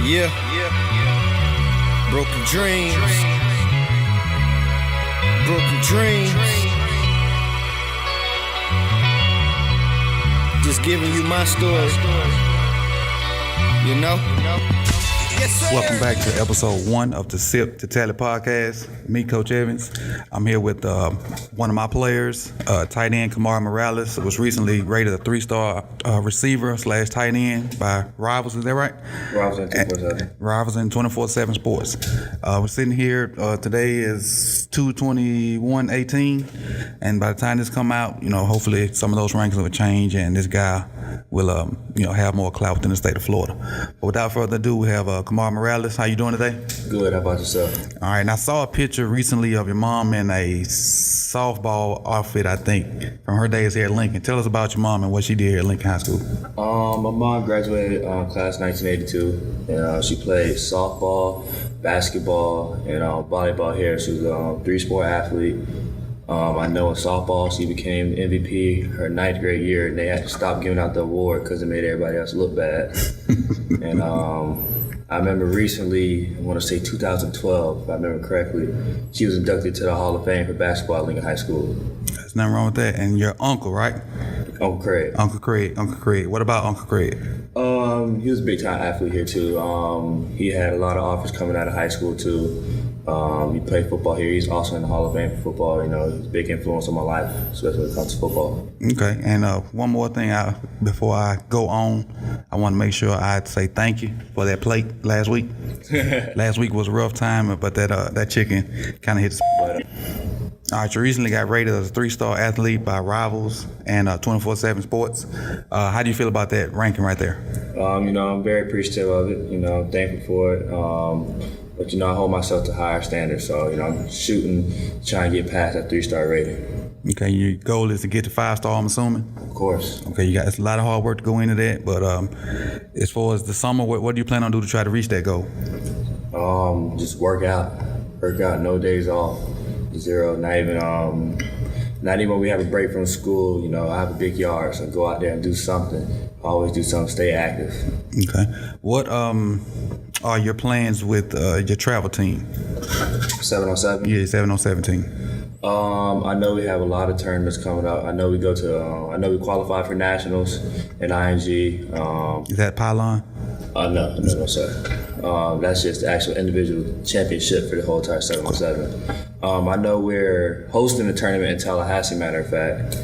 Yeah. Broken dreams. Broken dreams. Just giving you my story. You know? Yes, sir. Welcome back to episode 1 of the Sip to Tally podcast. Me, Coach Evans. I'm here with one of my players, tight end Kamari Moralres. Was recently rated a 3-star receiver / tight end by Rivals. Is that right? Rivals and 24/7. Rivals and 24/7 Sports. We're sitting here. Today is 2/21/18, and by the time this come out, hopefully some of those rankings will change, and this guy will, have more clout within the state of Florida. But without further ado, we have Kamari Moralres. How you doing today? Good. How about yourself? All right. And I saw a picture recently of your mom in a softball outfit, I think, from her days here at Lincoln. Tell us about your mom and what she did here at Lincoln High School. My mom graduated class 1982, and she played softball, basketball, and volleyball here. She was a 3-sport athlete. I know in softball she became MVP her 9th grade year, and they had to stop giving out the award because it made everybody else look bad. And I remember recently, I want to say 2012, if I remember correctly, she was inducted to the Hall of Fame for basketball at Lincoln High School. There's nothing wrong with that. And your uncle, right? Uncle Craig. Uncle Craig. What about Uncle Craig? He was a big-time athlete here, too. He had a lot of offers coming out of high school, too. He played football here. He's also in the Hall of Fame for football. He's a big influence on my life, especially when it comes to football. Okay, and one more thing before I go on, I want to make sure I say thank you for that plate last week. Last week was a rough time, but that chicken kind of hit the spot. All right, you recently got rated as a 3-star athlete by Rivals and 24/7 Sports. How do you feel about that ranking right there? I'm very appreciative of it. I'm thankful for it. But, I hold myself to higher standards. So, I'm trying to get past that 3-star rating. Okay, your goal is to get to 5-star, I'm assuming? Of course. Okay, it's a lot of hard work to go into that. But as far as the summer, what do you plan on doing to try to reach that goal? Just work out, no days off, zero, not even when we have a break from school. I have a big yard, so I go out there and do something. Always do something, stay active. Okay. What are your plans with your travel team? 7-on-7? Yeah, 7-on-7 team. I know we have a lot of tournaments coming up. I know we qualify for nationals in ING. Is that Pylon? No, sir. That's just the actual individual championship for the whole entire 7-on-7. I know we're hosting a tournament in Tallahassee, matter of fact.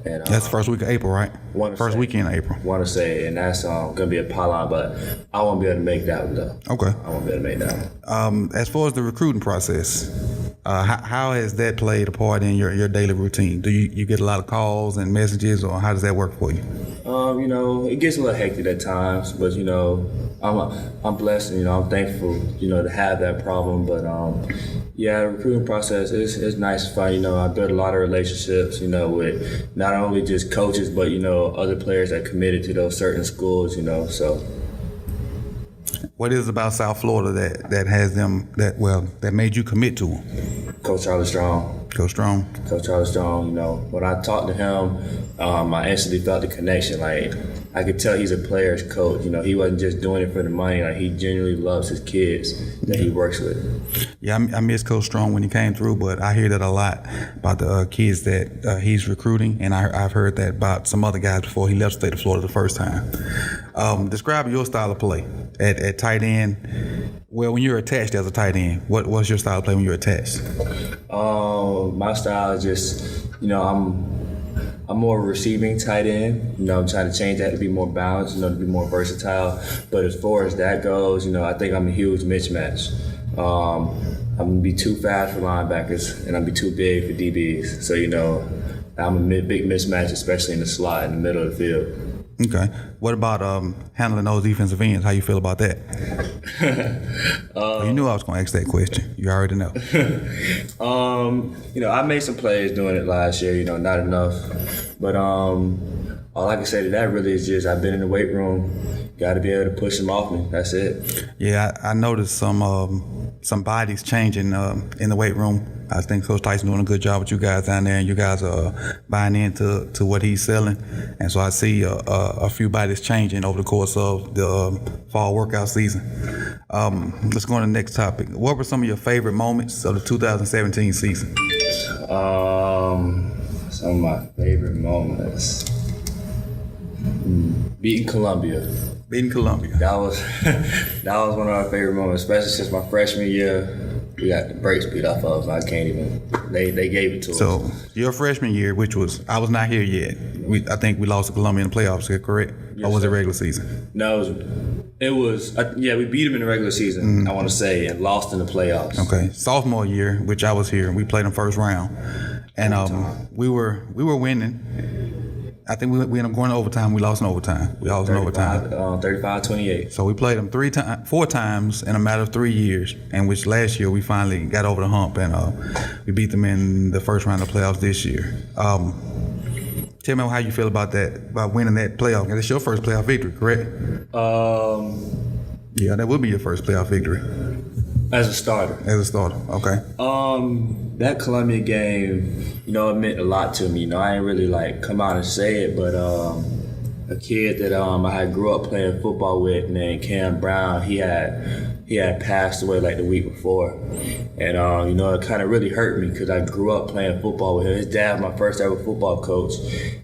And, that's the first week of April, right? First weekend of April. Want to say, and that's going to be a Pylon, but I won't be able to make that one, though. Okay. I won't be able to make that one. As far as the recruiting process, how has that played a part in your daily routine? Do you get a lot of calls and messages, or how does that work for you? It gets a little hectic at times, but I'm blessed and I'm thankful to have that problem. But the recruiting process is nice and fun. I built a lot of relationships, with not only just coaches, but other players that committed to those certain schools, So. What is it about South Florida that has them that made you commit to them? Coach Charlie Strong. Coach Strong. When I talked to him, I instantly felt the connection. Like, I could tell he's a player's coach. He wasn't just doing it for the money. Like, he genuinely loves his kids that he works with. Yeah, I miss Coach Strong when he came through, but I hear that a lot about the kids that he's recruiting, and I've heard that about some other guys before he left the state of Florida the first time. Describe your style of play at tight end. Well, when you're attached as a tight end, what's your style of play when you're attached? My style is just, I'm more of a receiving tight end. I'm trying to change that to be more balanced, to be more versatile. But as far as that goes, I think I'm a huge mismatch. I'm going to be too fast for linebackers, and I'm going to be too big for DBs. So, I'm a big mismatch, especially in the slot in the middle of the field. Okay. What about handling those defensive ends? How you feel about that? You knew I was going to ask that question. You already know. I made some plays doing it last year. Not enough. But All I can say to that really is just I've been in the weight room. Got to be able to push them off me. That's it. Yeah, I noticed some bodies changing in the weight room. I think Coach Tyson doing a good job with you guys down there, and you guys are buying into what he's selling. And so I see a few bodies changing over the course of the fall workout season. Let's go on to the next topic. What were some of your favorite moments of the 2017 season? Some of my favorite moments. Beating Columbia. Beating Columbia. That was one of our favorite moments, especially since my freshman year. We got the brakes beat off of us. I can't even. They gave it to us. So your freshman year, which was I was not here yet. I think we lost to Columbia in the playoffs. Correct? Yes, or was sir. it regular season? No, it was. We beat them in the regular season. I want to say, and lost in the playoffs. Okay, sophomore year, which I was here, we played them first round, and we were winning. I think we ended up going to overtime. We lost in overtime. We lost in overtime. 35-28. So we played them 4 times in a matter of 3 years, and which last year we finally got over the hump, and we beat them in the first round of playoffs this year. Tell me how you feel about that, about winning that playoff. That's your first playoff victory, correct? Yeah, that would be your first playoff victory. As a starter. Okay. That Columbia game, it meant a lot to me. I ain't really come out and say it, but a kid that I had grew up playing football with named Cam Brown, he had passed away the week before. And, it kind of really hurt me because I grew up playing football with him. His dad was my first ever football coach.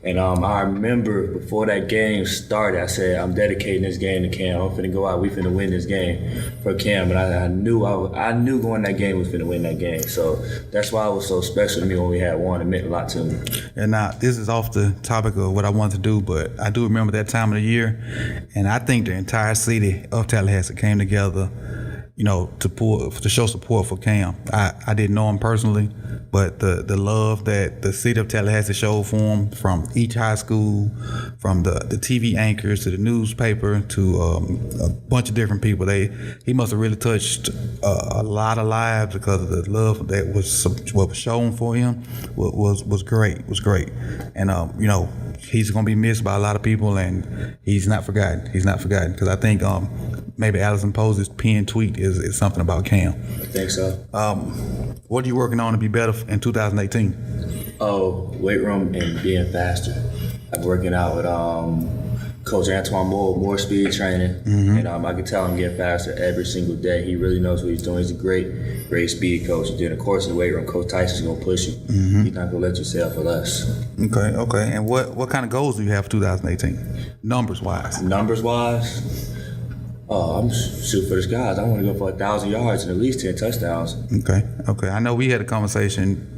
And I remember before that game started, I said, I'm dedicating this game to Cam. I'm finna go out. We finna win this game for Cam. And I knew going that game was finna win that game. So that's why it was so special to me when we had won. It meant a lot to me. And now, this is off the topic of what I wanted to do, but I do remember that time of the year. And I think the entire city of Tallahassee came together to show support for Cam. I didn't know him personally, but the love that the city of Tallahassee showed for him, from each high school, from the TV anchors to the newspaper to a bunch of different people, he must have really touched a lot of lives because of the love that was shown for him was great. And he's going to be missed by a lot of people, and he's not forgotten. Because I think maybe Allison Posey's pinned tweet is something about Cam. I think so. What are you working on to be better in 2018? Oh, weight room and being faster. I'm working out with Coach Antoine Moore, more speed training. And I can tell I'm getting faster every single day. He really knows what he's doing. He's a great speed coach. And then, of course, in the weight room, Coach Tyson's going to push you. He's not going to let you sell for less. Okay. And what kind of goals do you have for 2018, numbers-wise? Numbers-wise? I'm shooting for the skies. I want to go for 1,000 yards and at least 10 touchdowns. Okay. I know we had a conversation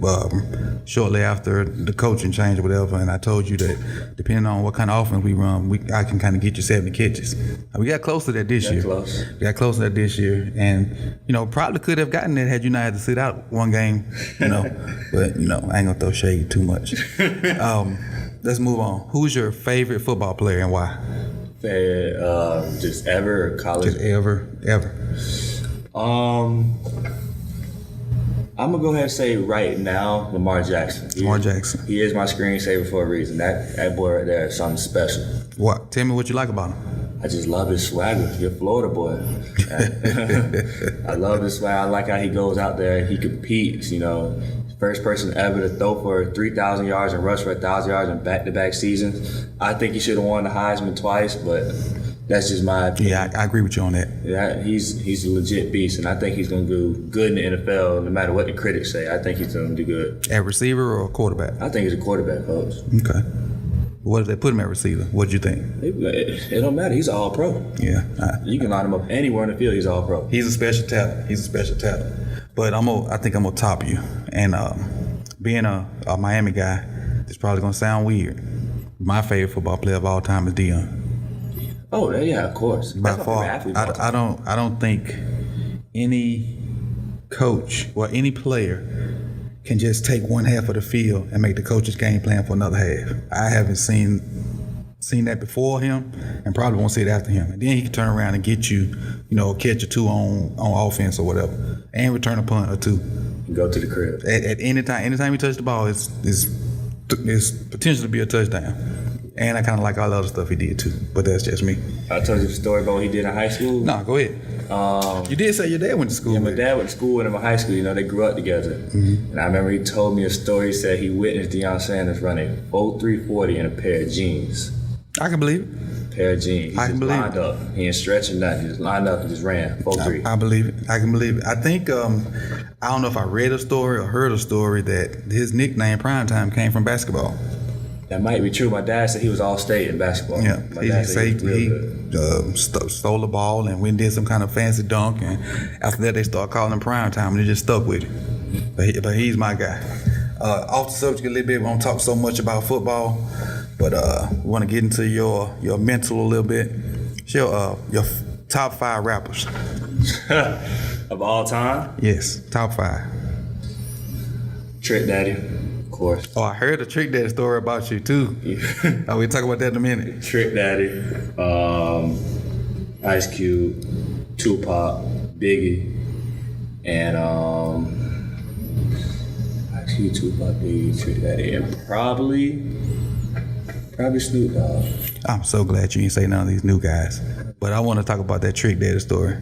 shortly after the coaching change or whatever, and I told you that depending on what kind of offense we run, I can kind of get you 70 catches. We got close to that this year. We got close to that this year, and probably could have gotten that had you not had to sit out one game. But I ain't gonna throw shade too much. Let's move on. Who's your favorite football player and why? Just ever, college? Just ever. I'm gonna go ahead and say right now, Lamar Jackson. Jackson. He is my screensaver for a reason. That boy right there is something special. What? Tell me what you like about him. I just love his swagger. He's a Florida boy. I love his swag. I like how he goes out there. He competes. First person ever to throw for 3,000 yards and rush for 1,000 yards in back-to-back seasons. I think he should have won the Heisman twice, but that's just my opinion. Yeah, I agree with you on that. Yeah, he's a legit beast, and I think he's going to do good in the NFL no matter what the critics say. I think he's going to do good. At receiver or quarterback? I think he's a quarterback, coach. Okay. What if they put him at receiver? What do you think? It don't matter. He's all pro. Yeah. You can line him up anywhere in the field. He's all pro. He's a special talent. But I think I'm gonna top you. And being a Miami guy, it's probably gonna sound weird. My favorite football player of all time is Deion. Oh yeah, of course. By far, I don't think any coach or any player can just take one half of the field and make the coach's game plan for another half. I haven't seen that before him, and probably won't see it after him. And then he can turn around and get you, catch a 2 on offense or whatever, and return a punt or 2. And go to the crib. At anytime you touch the ball, it's potential to be a touchdown. And I kind of like all the other stuff he did too, but that's just me. I told you the story about what he did in high school. No, go ahead. You did say your dad went to school. Yeah, my with dad went to school with him in high school. You know, they grew up together. Mm-hmm. And I remember he told me a story. He said he witnessed Deion Sanders running 4.340 in a pair of jeans. I can believe it. Pair of jeans. He I just can believe lined it. up. He ain't stretching nothing. He just lined up and just ran 4.3. I believe it. I can believe it. I think I don't know if I read a story or heard a story that his nickname Primetime came from basketball. That might be true. My dad said he was all state in basketball. Yeah, My dad said he real good. stole the ball and went and did some kind of fancy dunk, and after that they started calling him Primetime, and they just stuck with it. But he's my guy. Off the subject a little bit, we don't talk so much about football, but we want to get into your mental a little bit. Your top 5 rappers. Of all time? Yes, top 5. Trick Daddy, of course. Oh, I heard a Trick Daddy story about you too. Oh, we'll talk about that in a minute. Trick Daddy, Ice Cube, Tupac, Biggie, and Ice Cube, Tupac, Biggie, Trick Daddy, and probably Snoop Dogg. I'm so glad you didn't say none of these new guys. But I want to talk about that Trick Daddy story.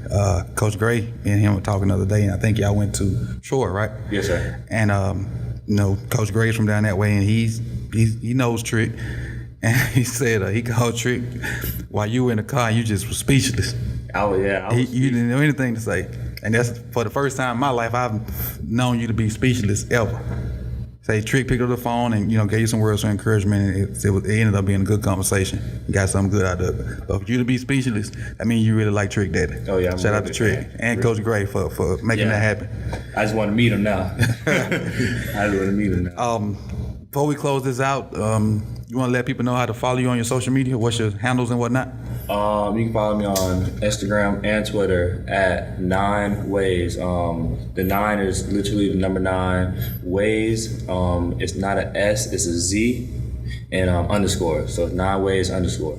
Coach Gray, me and him were talking the other day, and I think y'all went to Shore, right? Yes, sir. And Coach Gray's from down that way, and he knows Trick. And he said he called Trick while you were in the car, you just were speechless. You didn't know anything to say. And that's for the first time in my life I've known you to be speechless ever. Say Trick picked up the phone and gave you some words of encouragement, and it ended up being a good conversation. You got something good out of it. But for you to be speechless, that means you really like Trick Daddy. Oh yeah, shout out to Trick and Coach Gray for making that happen. I just want to meet him now. Before we close this out, you want to let people know how to follow you on your social media? What's your handles and whatnot? You can follow me on Instagram and Twitter at 9 Ways. The 9 is literally the number 9. Ways, it's not an S, it's a Z, and underscore. So it's 9 Ways underscore.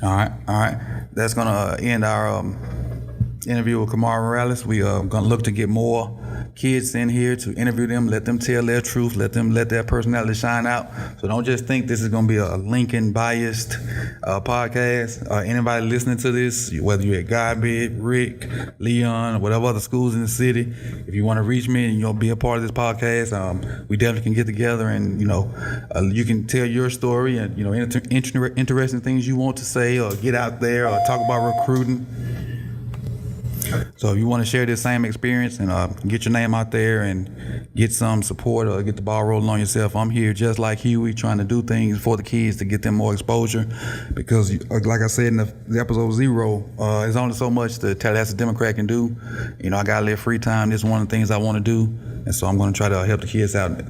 All right. That's gonna end our interview with Kamari Moralres. We are gonna look to get more kids in here to interview them, let them tell their truth, let their personality shine out. So don't just think this is going to be a Lincoln biased podcast. Anybody listening to this, whether you're at Godbid, Rick, Leon, whatever other schools in the city, if you want to reach me and be a part of this podcast, we definitely can get together and you can tell your story and interesting things you want to say or get out there or talk about recruiting. So if you want to share this same experience and get your name out there and get some support or get the ball rolling on yourself, I'm here just like Huey trying to do things for the kids to get them more exposure because like I said in the episode 0, there's only so much the Tallahassee Democrat can do. I got a little free time. This is one of the things I want to do. And so I'm going to try to help the kids out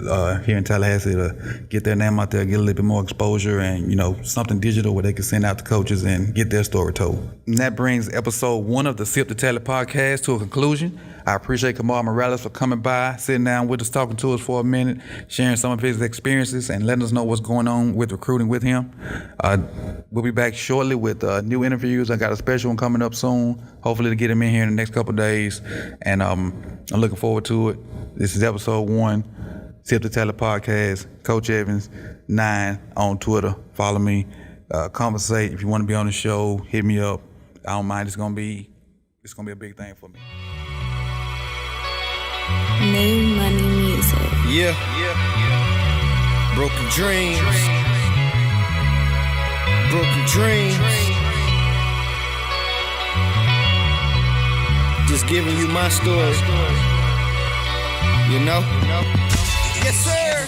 here in Tallahassee to get their name out there, get a little bit more exposure and, something digital where they can send out to coaches and get their story told. And that brings episode 1 of the Sip to Tally podcast to a conclusion. I appreciate Kamari Moralres for coming by, sitting down with us, talking to us for a minute, sharing some of his experiences and letting us know what's going on with recruiting with him. We'll be back shortly with new interviews. I got a special one coming up soon, hopefully to get him in here in the next couple of days. And I'm looking forward to it. This is episode 1, Sip to Tally podcast. Coach Evans 9 on Twitter. Follow me. Conversate. If you want to be on the show, hit me up. I don't mind. It's gonna be a big thing for me. Name Money Music. Yeah. Broken dreams. Broken dreams. Just giving you my story. Yes, sir.